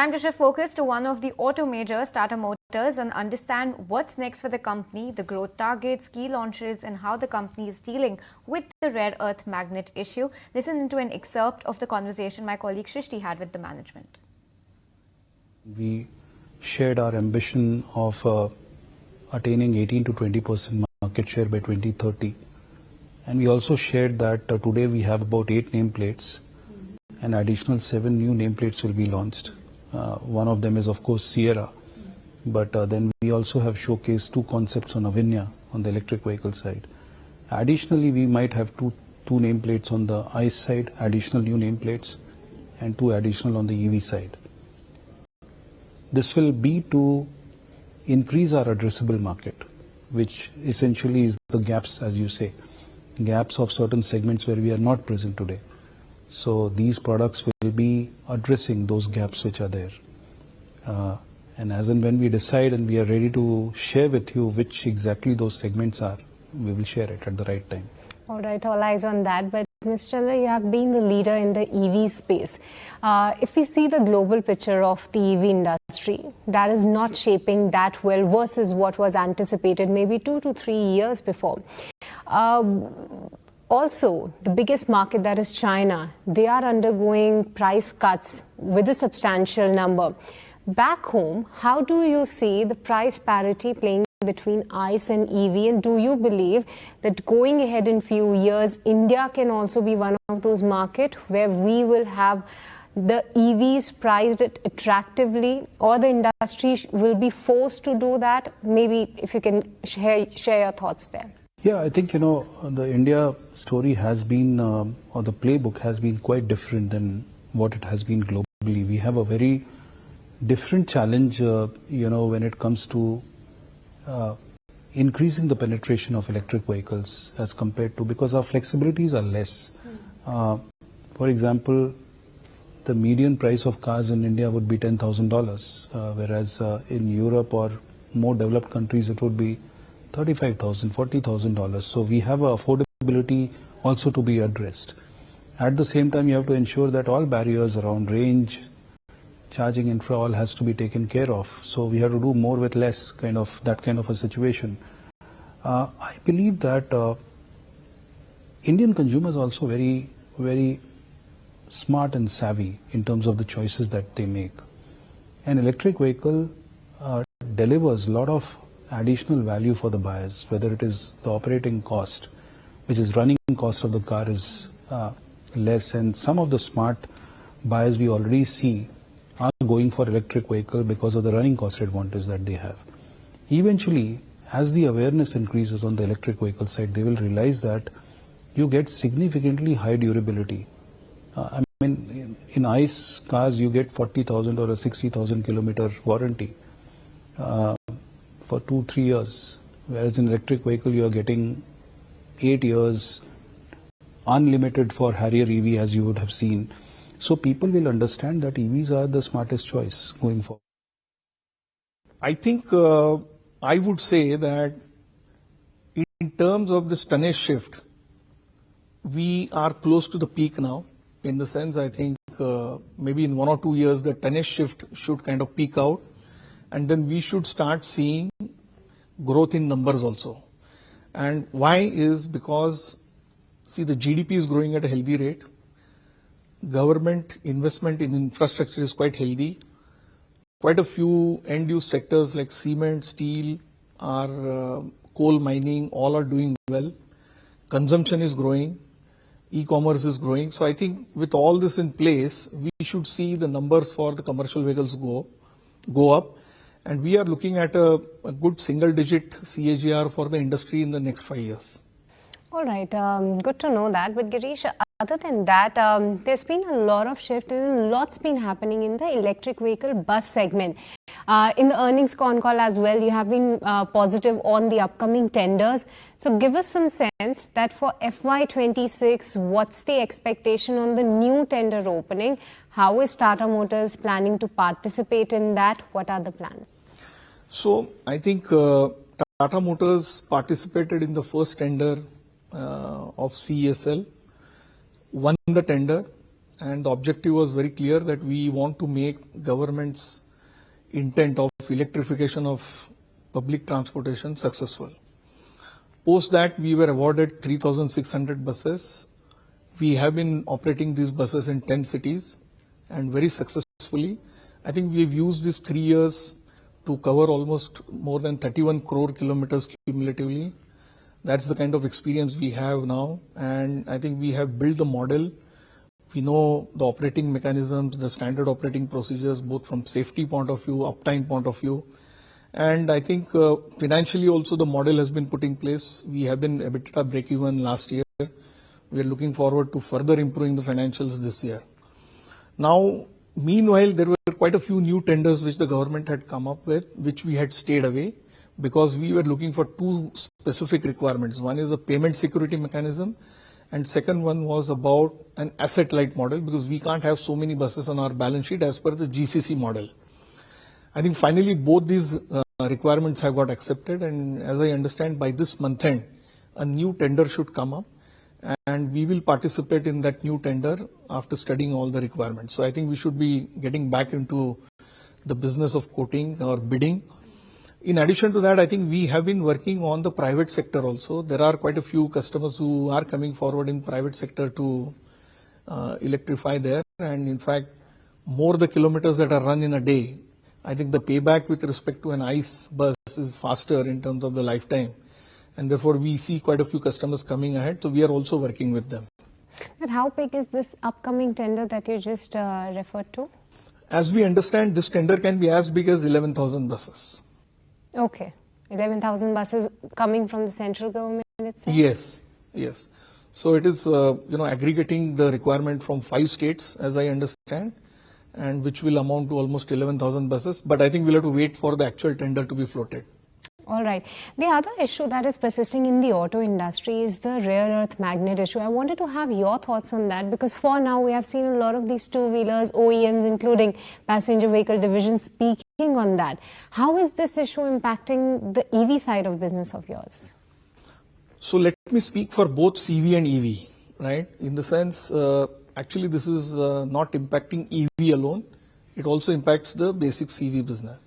Time to shift focus to one of the auto majors, Tata Motors, and understand what's next for the company, the growth targets, key launches, and how the company is dealing with the rare earth magnet issue. Listen into an excerpt of the conversation my colleague Shrishti had with the management. We shared our ambition of attaining 18 to 20% market share by 2030. And we also shared that today we have about 8 nameplates and additional 7 new nameplates will be launched. One of them is of course Sierra, but then we also have showcased 2 concepts on Avinya on the electric vehicle side. Additionally, we might have two nameplates on the ICE side, additional new nameplates, and 2 additional on the EV side. This will be to increase our addressable market, which essentially is the gaps, as you say, gaps of certain segments where we are not present today. So these products will be addressing those gaps which are there. And as and when we decide and we are ready to share with you which exactly those segments are, we will share it at the right time. All right, all eyes on that. But Mr. Chandra, you have been the leader in the EV space. If we see the global picture of the EV industry, that is not shaping that well versus what was anticipated maybe 2 to 3 years before. Also, the biggest market, that is China, they are undergoing price cuts with a substantial number. Back home, how do you see the price parity playing between ICE and EV, and do you believe that going ahead in few years, India can also be one of those markets where we will have the EVs priced attractively, or the industry will be forced to do that? Maybe if you can share your thoughts there. Yeah, I think, the India story has been, or the playbook has been quite different than what it has been globally. We have a very different challenge, when it comes to increasing the penetration of electric vehicles as compared to, because our flexibilities are less. For example, the median price of cars in India would be $10,000, whereas in Europe or more developed countries it would be $35,000, $40,000. So we have affordability also to be addressed. At the same time, you have to ensure that all barriers around range, charging infra, all has to be taken care of. So we have to do more with less, that kind of a situation. I believe that Indian consumers are also very, very smart and savvy in terms of the choices that they make. An electric vehicle delivers a lot of additional value for the buyers, whether it is the operating cost, which is running cost of the car is less, and some of the smart buyers we already see are going for electric vehicle because of the running cost advantage that they have. Eventually, as the awareness increases on the electric vehicle side, they will realize that you get significantly high durability. In ICE cars, you get 40,000 or a 60,000 kilometer warranty for 2-3 years, whereas in electric vehicle you are getting 8 years, unlimited for Harrier EV, as you would have seen. So people will understand that EVs are the smartest choice going forward. I think I would say that in terms of this tonnage shift, we are close to the peak now. In the sense, I think maybe in 1 or 2 years, the tonnage shift should kind of peak out. And then we should start seeing growth in numbers also. And why is because, see, the GDP is growing at a healthy rate. Government investment in infrastructure is quite healthy. Quite a few end-use sectors like cement, steel, coal mining, all are doing well. Consumption is growing. E-commerce is growing. So I think with all this in place, we should see the numbers for the commercial vehicles go up. And we are looking at a good single-digit CAGR for the industry in the next 5 years. All right, good to know that. But Girish, other than that, there's been a lot of shift and lots been happening in the electric vehicle bus segment. In the earnings con call as well, you have been positive on the upcoming tenders. So give us some sense that for FY26, what's the expectation on the new tender opening? How is Tata Motors planning to participate in that? What are the plans? So I think Tata Motors participated in the first tender of CESL, won the tender, and the objective was very clear that we want to make government's intent of electrification of public transportation successful. Post that, we were awarded 3,600 buses. We have been operating these buses in 10 cities and very successfully. I think we've used these 3 years to cover almost more than 31 crore kilometers cumulatively. That's the kind of experience we have now, and I think we have built the model. We know the operating mechanisms, the standard operating procedures, both from safety point of view, uptime point of view. And I think financially also the model has been put in place. We have been EBITDA breakeven last year. We are looking forward to further improving the financials this year. Now, meanwhile, there were quite a few new tenders which the government had come up with, which we had stayed away because we were looking for two specific requirements. One is a payment security mechanism, and second one was about an asset-light model because we can't have so many buses on our balance sheet as per the GCC model. I think finally both these requirements have got accepted, and as I understand, by this month end, a new tender should come up, and we will participate in that new tender after studying all the requirements. So I think we should be getting back into the business of quoting or bidding. In addition to that, I think we have been working on the private sector also. There are quite a few customers who are coming forward in private sector to electrify there, and in fact, more the kilometers that are run in a day, I think the payback with respect to an ICE bus is faster in terms of the lifetime. And therefore, we see quite a few customers coming ahead. So we are also working with them. And how big is this upcoming tender that you just referred to? As we understand, this tender can be as big as 11,000 buses. Okay. 11,000 buses coming from the central government itself? Yes, yes. So it is, aggregating the requirement from 5 states, as I understand, and which will amount to almost 11,000 buses. But I think we'll have to wait for the actual tender to be floated. All right. The other issue that is persisting in the auto industry is the rare earth magnet issue. I wanted to have your thoughts on that because for now we have seen a lot of these two-wheelers, OEMs, including passenger vehicle divisions, speaking on that. How is this issue impacting the EV side of business of yours? So let me speak for both CV and EV, right? In the sense, actually this is not impacting EV alone. It also impacts the basic CV business.